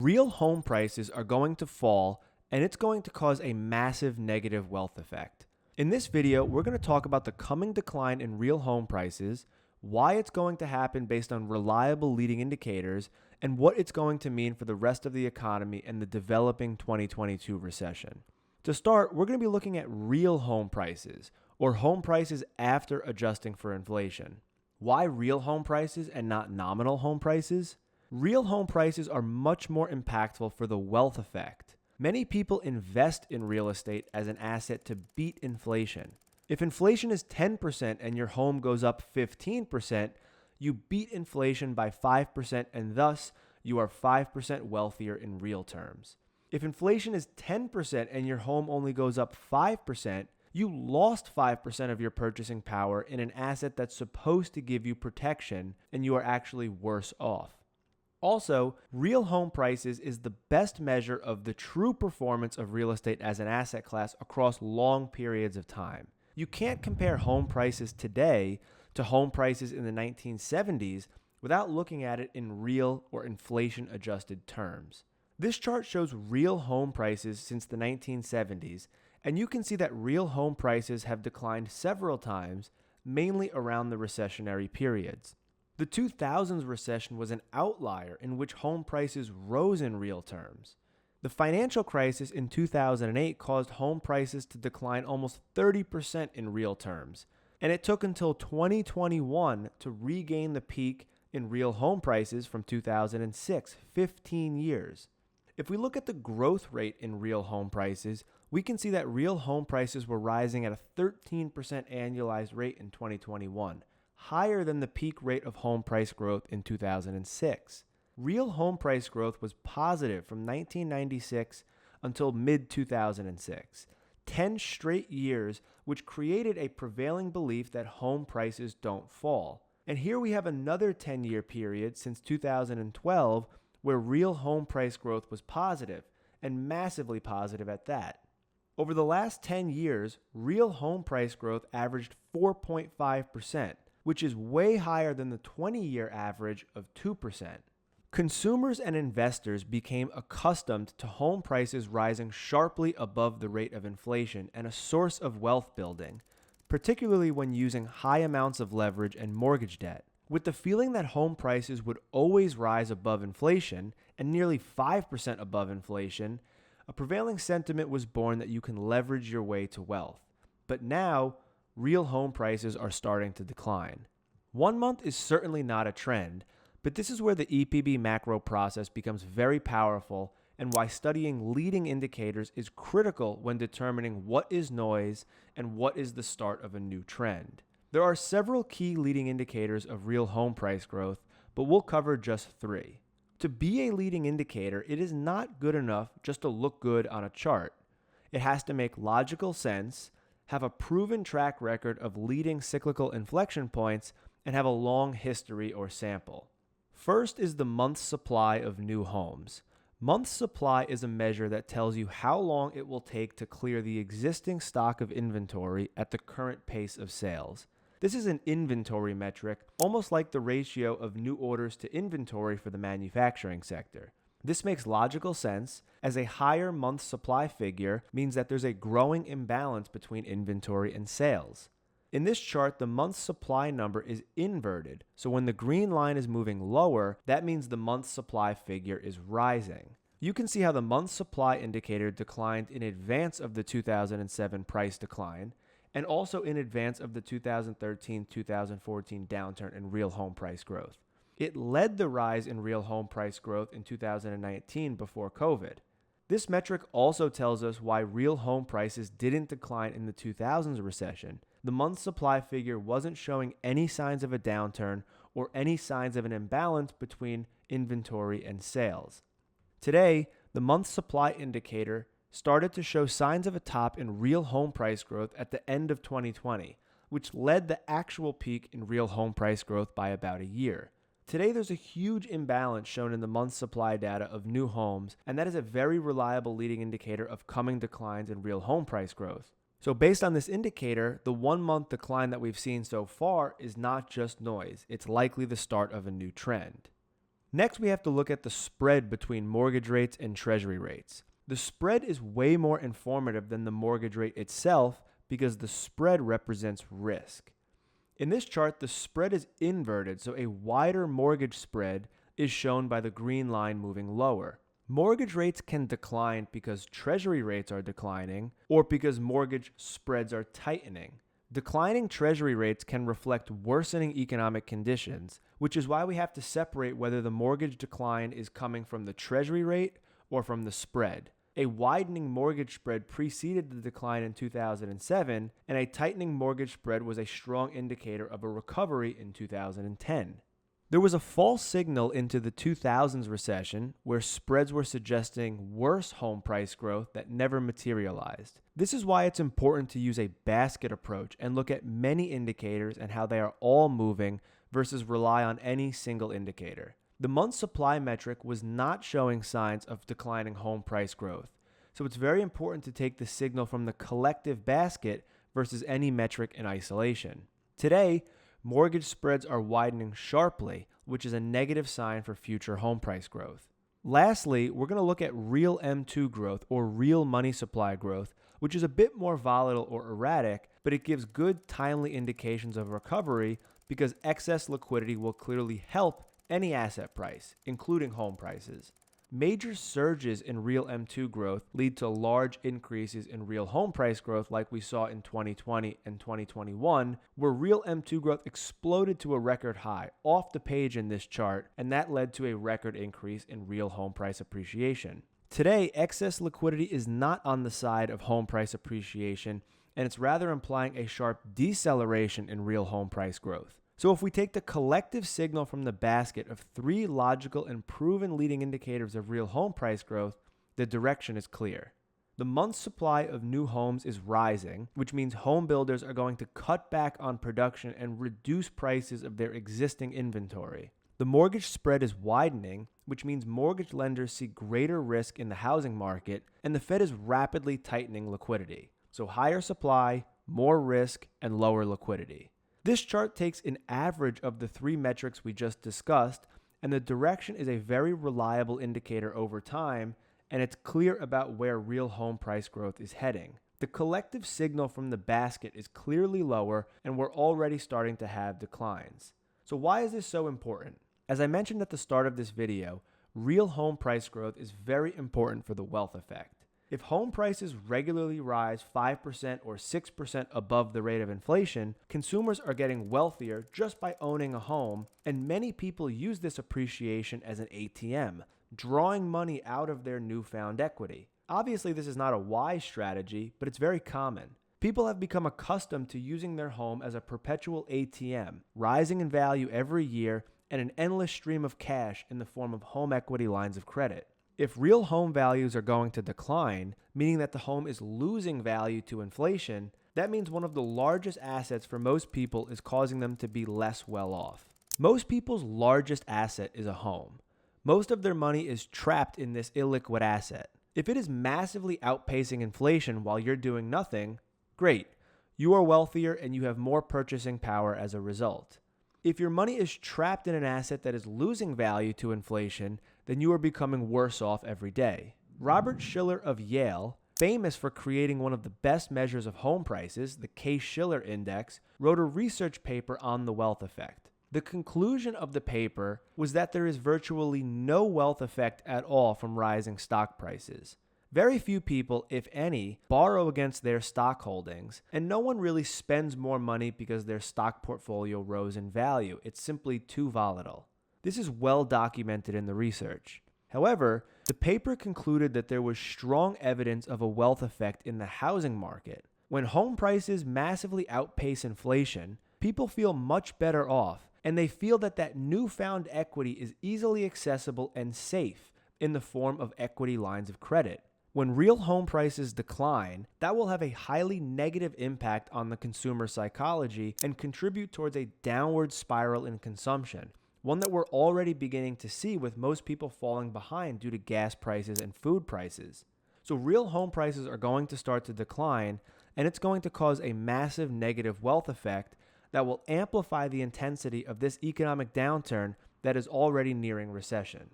Real home prices are going to fall, and it's going to cause a massive negative wealth effect. In this video, we're going to talk about the coming decline in real home prices, why it's going to happen based on reliable leading indicators, and what it's going to mean for the rest of the economy and the developing 2022 recession. To start, we're going to be looking at real home prices, or home prices after adjusting for inflation. Why real home prices and not nominal home prices? Real home prices are much more impactful for the wealth effect. Many people invest in real estate as an asset to beat inflation. If inflation is 10% and your home goes up 15%, you beat inflation by 5% and thus you are 5% wealthier in real terms. If inflation is 10% and your home only goes up 5%, you lost 5% of your purchasing power in an asset that's supposed to give you protection, and you are actually worse off. Also, real home prices is the best measure of the true performance of real estate as an asset class across long periods of time. You can't compare home prices today to home prices in the 1970s without looking at it in real or inflation-adjusted terms. This chart shows real home prices since the 1970s, and you can see that real home prices have declined several times, mainly around the recessionary periods. The 2000s recession was an outlier in which home prices rose in real terms. The financial crisis in 2008 caused home prices to decline almost 30% in real terms, and it took until 2021 to regain the peak in real home prices from 2006, 15 years. If we look at the growth rate in real home prices, we can see that real home prices were rising at a 13% annualized rate in 2021. Higher than the peak rate of home price growth in 2006. Real home price growth was positive from 1996 until mid-2006, 10 straight years, which created a prevailing belief that home prices don't fall. And here we have another 10-year period since 2012 where real home price growth was positive, and massively positive at that. Over the last 10 years, real home price growth averaged 4.5%. Which is way higher than the 20-year average of 2%. Consumers and investors became accustomed to home prices rising sharply above the rate of inflation and a source of wealth building, particularly when using high amounts of leverage and mortgage debt. With the feeling that home prices would always rise above inflation, and nearly 5% above inflation, a prevailing sentiment was born that you can leverage your way to wealth. But now, real home prices are starting to decline. 1 month is certainly not a trend, but this is where the EPB macro process becomes very powerful and why studying leading indicators is critical when determining what is noise and what is the start of a new trend. There are several key leading indicators of real home price growth, but we'll cover just 3. To be a leading indicator, it is not good enough just to look good on a chart. It has to make logical sense, have a proven track record of leading cyclical inflection points, and have a long history or sample. First is the month's supply of new homes. Month's supply is a measure that tells you how long it will take to clear the existing stock of inventory at the current pace of sales. This is an inventory metric, almost like the ratio of new orders to inventory for the manufacturing sector. This makes logical sense, as a higher month supply figure means that there's a growing imbalance between inventory and sales. In this chart, the month supply number is inverted, so when the green line is moving lower, that means the month supply figure is rising. You can see how the month supply indicator declined in advance of the 2007 price decline, and also in advance of the 2013-2014 downturn in real home price growth. It led the rise in real home price growth in 2019 before COVID. This metric also tells us why real home prices didn't decline in the 2000s recession. The month supply figure wasn't showing any signs of a downturn or any signs of an imbalance between inventory and sales. Today, the month supply indicator started to show signs of a top in real home price growth at the end of 2020, which led the actual peak in real home price growth by about a year. Today, there's a huge imbalance shown in the month supply data of new homes, and that is a very reliable leading indicator of coming declines in real home price growth. So based on this indicator, the 1 month decline that we've seen so far is not just noise. It's likely the start of a new trend. Next, we have to look at the spread between mortgage rates and treasury rates. The spread is way more informative than the mortgage rate itself because the spread represents risk. In this chart, the spread is inverted, so a wider mortgage spread is shown by the green line moving lower. Mortgage rates can decline because treasury rates are declining or because mortgage spreads are tightening. Declining treasury rates can reflect worsening economic conditions, which is why we have to separate whether the mortgage decline is coming from the treasury rate or from the spread. A widening mortgage spread preceded the decline in 2007, and a tightening mortgage spread was a strong indicator of a recovery in 2010. There was a false signal into the 2000s recession where spreads were suggesting worse home price growth that never materialized. This is why it's important to use a basket approach and look at many indicators and how they are all moving versus rely on any single indicator. The month supply metric was not showing signs of declining home price growth, so it's very important to take the signal from the collective basket versus any metric in isolation. Today, mortgage spreads are widening sharply, which is a negative sign for future home price growth. Lastly, we're going to look at real M2 growth or real money supply growth, which is a bit more volatile or erratic, but it gives good timely indications of recovery because excess liquidity will clearly help any asset price, including home prices. Major surges in real M2 growth lead to large increases in real home price growth like we saw in 2020 and 2021, where real M2 growth exploded to a record high off the page in this chart, and that led to a record increase in real home price appreciation. Today, excess liquidity is not on the side of home price appreciation, and it's rather implying a sharp deceleration in real home price growth. So if we take the collective signal from the basket of three logical and proven leading indicators of real home price growth, the direction is clear. The month's supply of new homes is rising, which means home builders are going to cut back on production and reduce prices of their existing inventory. The mortgage spread is widening, which means mortgage lenders see greater risk in the housing market, and the Fed is rapidly tightening liquidity. So higher supply, more risk, and lower liquidity. This chart takes an average of the three metrics we just discussed, and the direction is a very reliable indicator over time, and it's clear about where real home price growth is heading. The collective signal from the basket is clearly lower, and we're already starting to have declines. So why is this so important? As I mentioned at the start of this video, real home price growth is very important for the wealth effect. If home prices regularly rise 5% or 6% above the rate of inflation, consumers are getting wealthier just by owning a home, and many people use this appreciation as an ATM, drawing money out of their newfound equity. Obviously, this is not a wise strategy, but it's very common. People have become accustomed to using their home as a perpetual ATM, rising in value every year, and an endless stream of cash in the form of home equity lines of credit. If real home values are going to decline, meaning that the home is losing value to inflation, that means one of the largest assets for most people is causing them to be less well off. Most people's largest asset is a home. Most of their money is trapped in this illiquid asset. If it is massively outpacing inflation while you're doing nothing, great. You are wealthier and you have more purchasing power as a result. If your money is trapped in an asset that is losing value to inflation, then you are becoming worse off every day. Robert Shiller of Yale, famous for creating one of the best measures of home prices, the Case-Shiller Index, wrote a research paper on the wealth effect. The conclusion of the paper was that there is virtually no wealth effect at all from rising stock prices. Very few people, if any, borrow against their stock holdings, and no one really spends more money because their stock portfolio rose in value. It's simply too volatile. This is well documented in the research. However, the paper concluded that there was strong evidence of a wealth effect in the housing market. When home prices massively outpace inflation, people feel much better off, and they feel that that newfound equity is easily accessible and safe in the form of equity lines of credit. When real home prices decline, that will have a highly negative impact on the consumer psychology and contribute towards a downward spiral in consumption, one that we're already beginning to see with most people falling behind due to gas prices and food prices. So real home prices are going to start to decline, and it's going to cause a massive negative wealth effect that will amplify the intensity of this economic downturn that is already nearing recession.